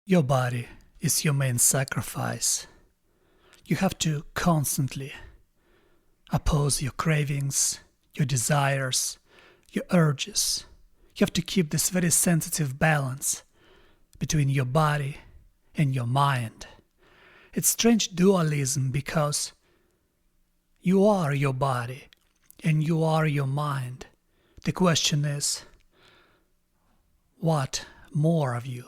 Your body is your main sacrifice. You have to constantly oppose your cravings, your desires, your urges. You have to keep this very sensitive balance between your body and your mind. It's strange dualism because you are your body and you are your mind. The question is, what more of you?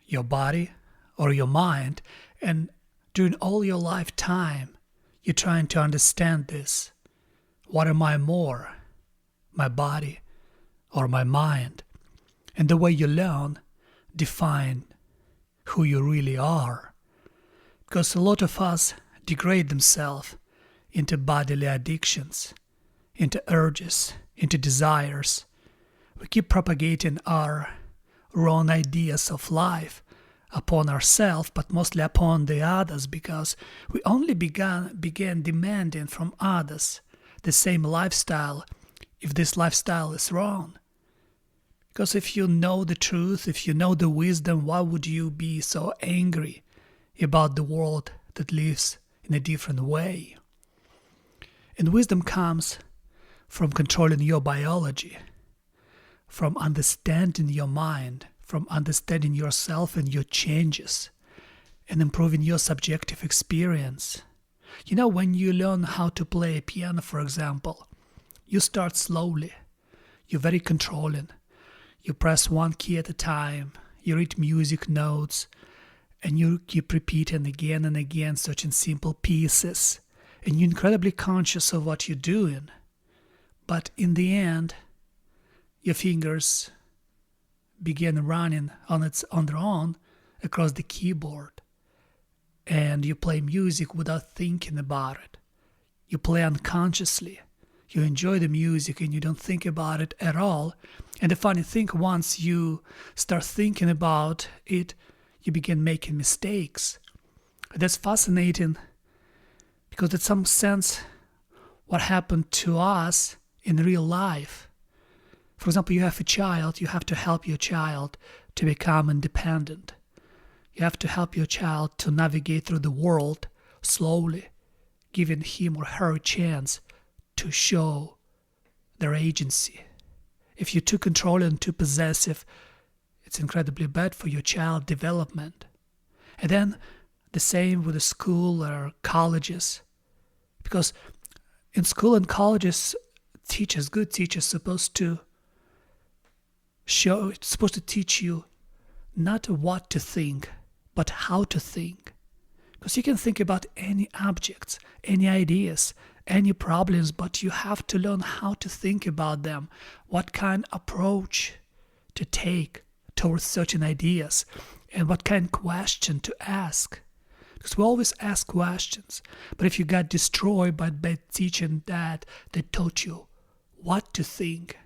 Your body or your mind? And during all your lifetime, you're trying to understand this. What am I more? My body or my mind? And the way you learn, define who you really are. Because a lot of us degrade themselves into bodily addictions, into urges, into desires. We keep propagating our wrong ideas of life upon ourselves, but mostly upon the others, because we only began demanding from others the same lifestyle if this lifestyle is wrong. Because if you know the truth, if you know the wisdom, why would you be so angry about the world that lives in a different way? And wisdom comes from controlling your biology, from understanding your mind, from understanding yourself and your changes, and improving your subjective experience. You know, when you learn how to play a piano, for example, you start slowly. You're very controlling. You press one key at a time. You read music notes, and you keep repeating again and again certain simple pieces. And you're incredibly conscious of what you're doing. But in the end, your fingers begin running on their own across the keyboard, and you play music without thinking about it. You play unconsciously. You enjoy the music and you don't think about it at all. And the funny thing, once you start thinking about it, you begin making mistakes. That's fascinating because in some sense, what happened to us in real life. For example, you have a child, you have to help your child to become independent. You have to help your child to navigate through the world slowly, giving him or her a chance to show their agency. If you're too controlling, too possessive, it's incredibly bad for your child development. And then the same with the school or colleges. Because in school and colleges, good teachers supposed to teach you not what to think, but how to think. Because you can think about any objects, any ideas, any problems, but you have to learn how to think about them, what kind of approach to take towards certain ideas, and what kind of question to ask. Because we always ask questions, but if you got destroyed by bad teaching that they taught you what to think,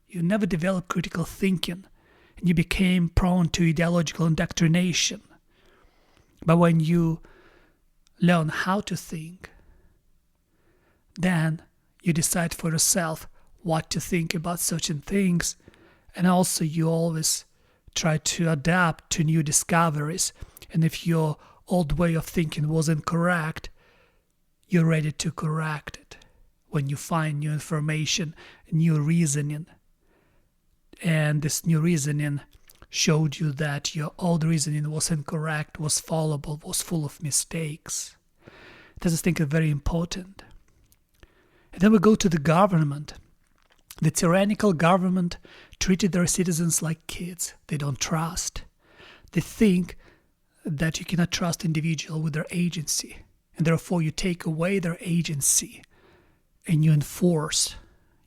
you never developed critical thinking, and you became prone to ideological indoctrination. But when you learn how to think, then you decide for yourself what to think about certain things, and also you always try to adapt to new discoveries. And if your old way of thinking wasn't correct, you're ready to correct it when you find new information, new reasoning. And this new reasoning showed you that your old reasoning was incorrect, was fallible, was full of mistakes. This is, I think, very important. And then we go to the government. The tyrannical government treated their citizens like kids they don't trust. They think that you cannot trust individuals with their agency, and therefore you take away their agency and you enforce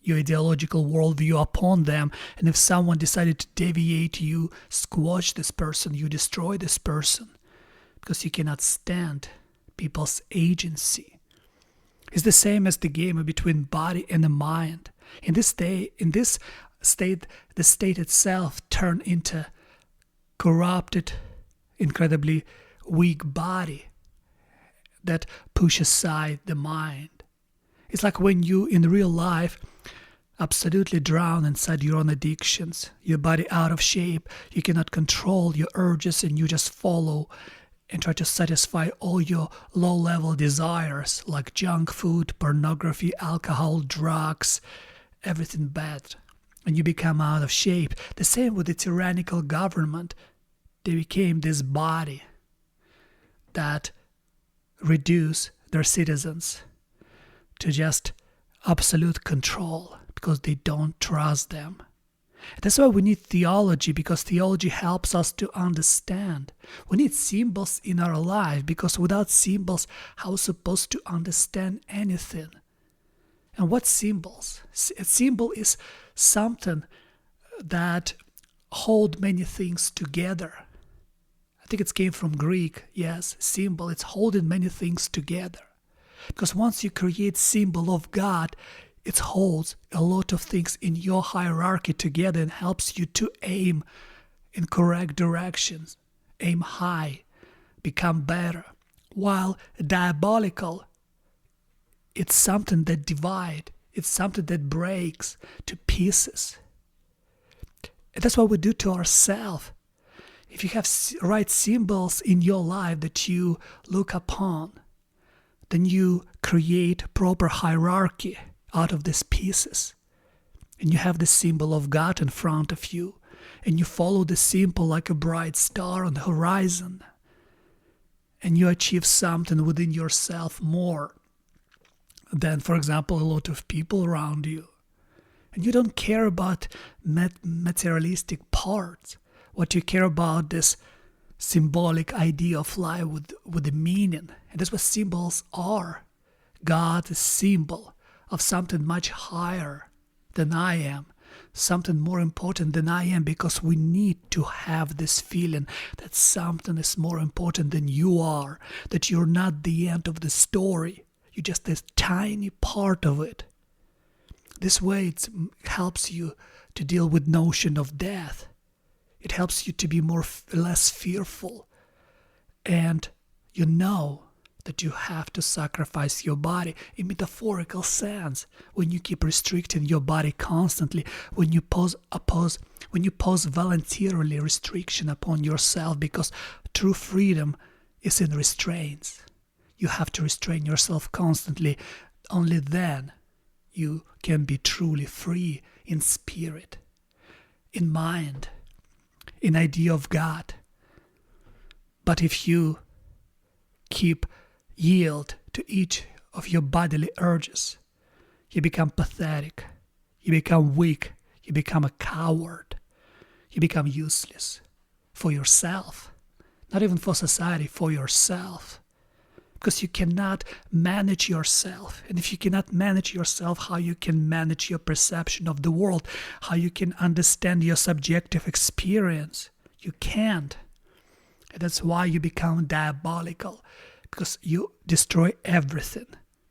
your ideological worldview upon them. And if someone decided to deviate, you squash this person, you destroy this person, because you cannot stand people's agency. It's the same as the game between body and the mind. In this state, the state itself turned into corrupted, incredibly weak body that pushes aside the mind. It's like when you, in real life, absolutely drowned inside your own addictions, your body out of shape, you cannot control your urges and you just follow and try to satisfy all your low-level desires like junk food, pornography, alcohol, drugs, everything bad. And you become out of shape. The same with the tyrannical government. They became this body that reduce their citizens to just absolute control because they don't trust them. That's why we need theology, because theology helps us to understand. We need symbols in our life, because without symbols, how are we supposed to understand anything? And what symbols? A symbol is something that hold many things together. I think it came from Greek, yes, symbol. It's holding many things together. Because once you create symbol of God, it holds a lot of things in your hierarchy together and helps you to aim in correct directions, aim high, become better. While diabolical, it's something that divides, it's something that breaks to pieces. And that's what we do to ourselves. If you have right symbols in your life that you look upon, then you create proper hierarchy out of these pieces. And you have the symbol of God in front of you. And you follow the symbol like a bright star on the horizon. And you achieve something within yourself more than, for example, a lot of people around you. And you don't care about materialistic parts. What you care about is symbolic idea of life with the meaning. And that's what symbols are. God is a symbol of something much higher than I am, something more important than I am, because we need to have this feeling that something is more important than you are, that you're not the end of the story, you're just this tiny part of it. This way it helps you to deal with notion of death. It helps you to be less fearful, and you know that you have to sacrifice your body in metaphorical sense when you keep restricting your body constantly, when you pose voluntarily restriction upon yourself, because true freedom is in restraints. You have to restrain yourself constantly. Only then you can be truly free in spirit, in mind, in idea of God. But if you yield to each of your bodily urges, you become pathetic, you become weak, you become a coward, you become useless for yourself, not even for society, for yourself. Because you cannot manage yourself. And if you cannot manage yourself, how you can manage your perception of the world, how you can understand your subjective experience? You can't. And that's why you become diabolical. Because you destroy everything.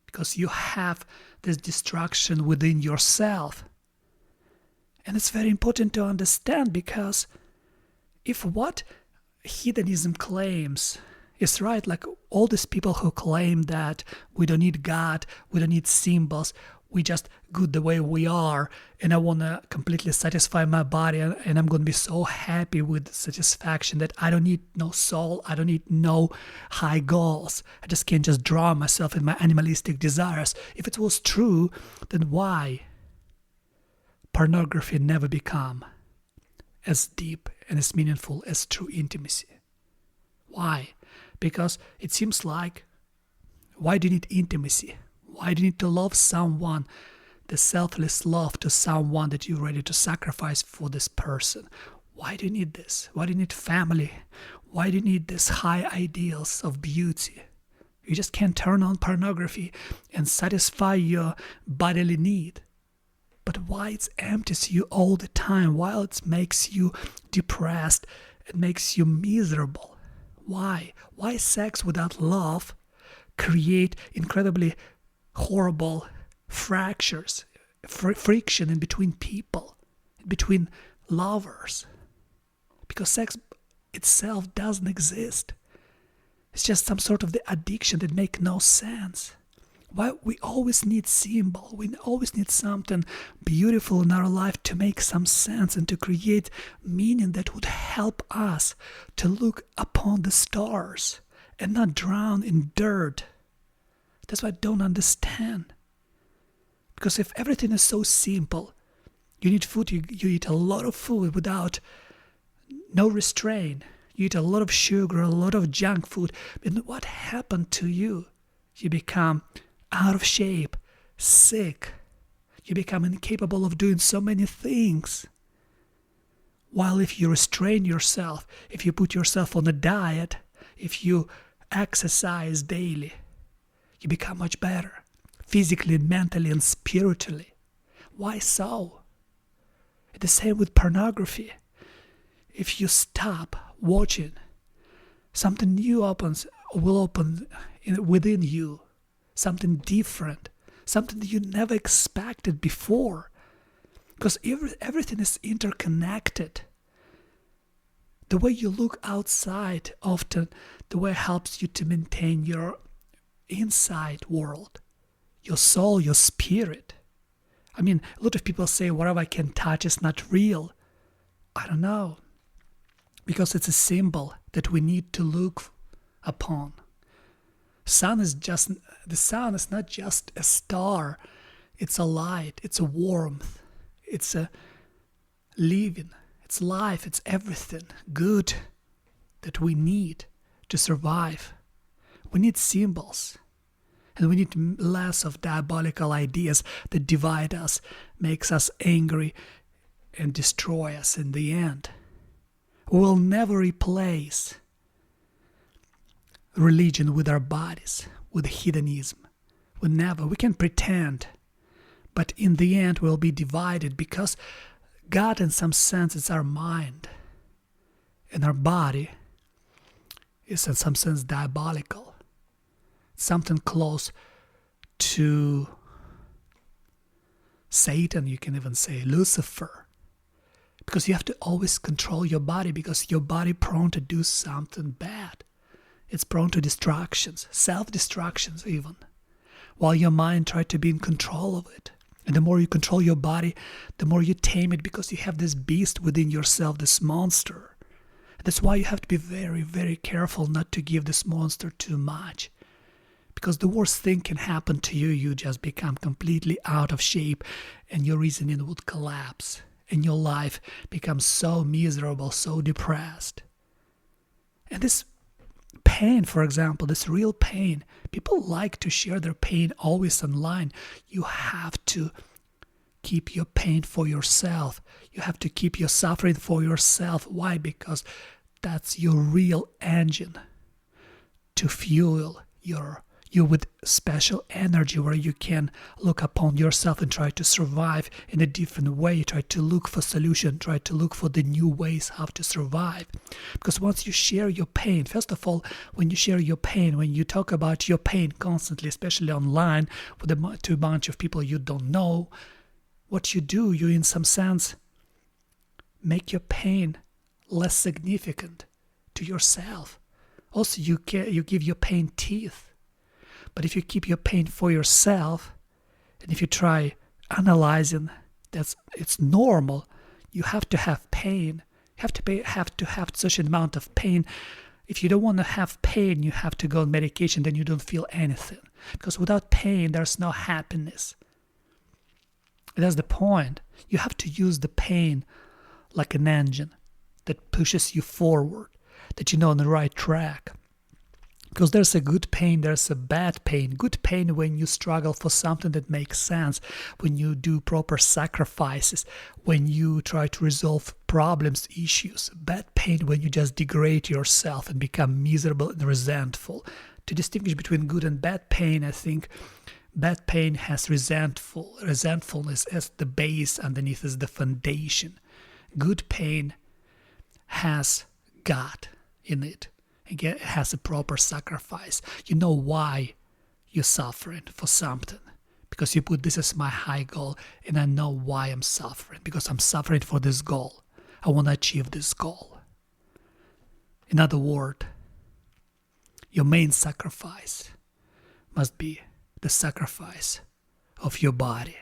Because you have this destruction within yourself. And it's very important to understand, because if what hedonism claims is right, like all these people who claim that we don't need God, we don't need symbols, we just good the way we are, and I want to completely satisfy my body, and I'm going to be so happy with satisfaction that I don't need no soul, I don't need no high goals, I just can just draw myself in my animalistic desires. If it was true, then why pornography never become as deep and as meaningful as true intimacy? Why? Because it seems like, why do you need intimacy? Why do you need to love someone, the selfless love to someone that you're ready to sacrifice for this person? Why do you need this? Why do you need family? Why do you need these high ideals of beauty? You just can't turn on pornography and satisfy your bodily need. But why it empties you all the time? Why it makes you depressed? It makes you miserable. Why? Why sex without love create incredibly horrible fractures, friction in between people, between lovers? Because sex itself doesn't exist. It's just some sort of the addiction that makes no sense. Why we always need symbol. We always need something beautiful in our life to make some sense and to create meaning that would help us to look upon the stars and not drown in dirt. That's what I don't understand. Because if everything is so simple, you need food, you eat a lot of food without no restraint. You eat a lot of sugar, a lot of junk food. And what happened to you? You become out of shape, sick. You become incapable of doing so many things. While if you restrain yourself, if you put yourself on a diet, if you exercise daily, you become much better, physically, mentally, and spiritually. Why so? The same with pornography. If you stop watching, something new will open within you, something different, something that you never expected before, because everything is interconnected. The way you look outside often, the way it helps you to maintain your inside world, your soul, your spirit. I mean, a lot of people say whatever I can touch is not real. I don't know. Because it's a symbol that we need to look upon. The sun is not just a star. It's a light, it's a warmth, it's a living, it's life, it's everything good that we need to survive. We need symbols. And we need less of diabolical ideas that divide us, makes us angry, and destroy us in the end. We will never replace religion with our bodies, with hedonism. We can pretend, but in the end we'll be divided because God in some sense is our mind, and our body is in some sense diabolical. Something close to Satan, you can even say Lucifer. Because you have to always control your body, because your body prone to do something bad. It's prone to distractions, self-distractions even, while your mind tries to be in control of it. And the more you control your body, the more you tame it, because you have this beast within yourself, this monster. That's why you have to be very, very careful not to give this monster too much. Because the worst thing can happen to you, you just become completely out of shape and your reasoning would collapse. And your life becomes so miserable, so depressed. And this pain, for example, this real pain, people like to share their pain always online. You have to keep your pain for yourself. You have to keep your suffering for yourself. Why? Because that's your real engine to fuel you with special energy, where you can look upon yourself and try to survive in a different way, try to look for solution, try to look for the new ways how to survive. Because once you share your pain, first of all, when you share your pain, when you talk about your pain constantly, especially online to a bunch of people you don't know, what you do, you in some sense make your pain less significant to yourself. Also, you give your pain teeth. But if you keep your pain for yourself, and if you try analyzing that it's normal, you have to have pain. You have to have such an amount of pain. If you don't want to have pain, you have to go on medication, then you don't feel anything. Because without pain, there's no happiness. That's the point. You have to use the pain like an engine that pushes you forward, that you know on the right track. Because there's a good pain, there's a bad pain. Good pain when you struggle for something that makes sense, when you do proper sacrifices, when you try to resolve problems, issues. Bad pain when you just degrade yourself and become miserable and resentful. To distinguish between good and bad pain, I think bad pain has resentfulness as the base, underneath is the foundation. Good pain has God in it. It has a proper sacrifice. You know why you're suffering for something. Because you put, this is my high goal, and I know why I'm suffering. Because I'm suffering for this goal. I want to achieve this goal. In other words, your main sacrifice must be the sacrifice of your body.